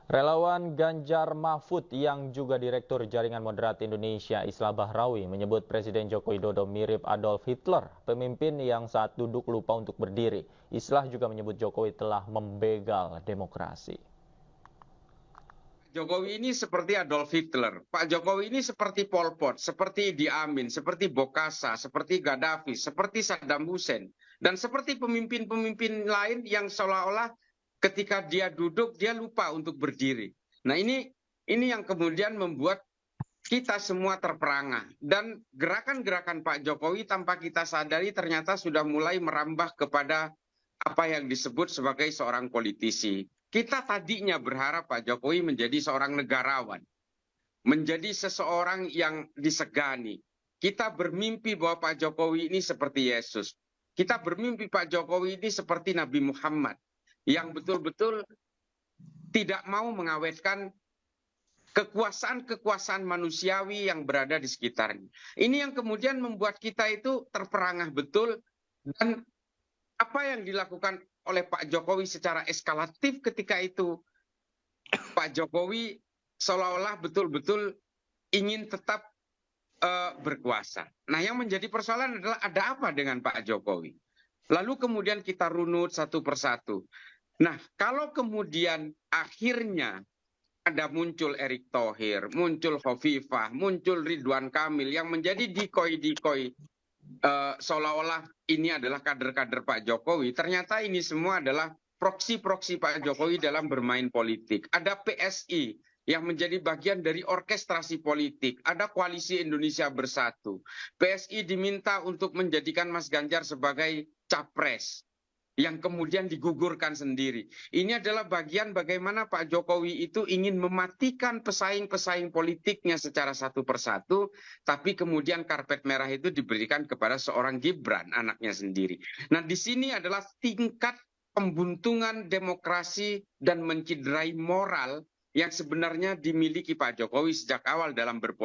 Relawan Ganjar Mahfud yang juga Direktur Jaringan Moderat Indonesia Islah Bahrawi menyebut Presiden Joko Widodo mirip Adolf Hitler, pemimpin yang saat duduk lupa untuk berdiri. Islah juga menyebut Jokowi telah membegal demokrasi. Jokowi ini seperti Adolf Hitler. Pak Jokowi ini seperti Pol Pot, seperti Idi Amin, seperti Bokassa, seperti Gaddafi, seperti Saddam Hussein. Dan seperti pemimpin-pemimpin lain yang seolah-olah ketika dia duduk, dia lupa untuk berdiri. Nah ini yang kemudian membuat kita semua terperangah. Dan gerakan-gerakan Pak Jokowi tanpa kita sadari ternyata sudah mulai merambah kepada apa yang disebut sebagai seorang politisi. Kita tadinya berharap Pak Jokowi menjadi seorang negarawan, menjadi seseorang yang disegani. Kita bermimpi bahwa Pak Jokowi ini seperti Yesus. Kita bermimpi Pak Jokowi ini seperti Nabi Muhammad, yang betul-betul tidak mau mengawetkan kekuasaan-kekuasaan manusiawi yang berada di sekitarnya. Ini yang kemudian membuat kita itu terperangah betul, dan apa yang dilakukan oleh Pak Jokowi secara eskalatif ketika itu, Pak Jokowi seolah-olah betul-betul ingin tetap berkuasa. Nah, yang menjadi persoalan adalah ada apa dengan Pak Jokowi? Lalu kemudian kita runut satu persatu. Nah, kalau kemudian akhirnya ada muncul Erick Thohir, muncul Hovifah, muncul Ridwan Kamil yang menjadi dikoi-dikoi seolah-olah ini adalah kader-kader Pak Jokowi, ternyata ini semua adalah proksi-proksi Pak Jokowi dalam bermain politik. Ada PSI yang menjadi bagian dari orkestrasi politik. Ada Koalisi Indonesia Bersatu. PSI diminta untuk menjadikan Mas Ganjar sebagai capres, yang kemudian digugurkan sendiri. Ini adalah bagian bagaimana Pak Jokowi itu ingin mematikan pesaing-pesaing politiknya secara satu persatu, tapi kemudian karpet merah itu diberikan kepada seorang Gibran, anaknya sendiri. Nah, di sini adalah tingkat pembuntungan demokrasi dan menciderai moral yang sebenarnya dimiliki Pak Jokowi sejak awal dalam berpolitik.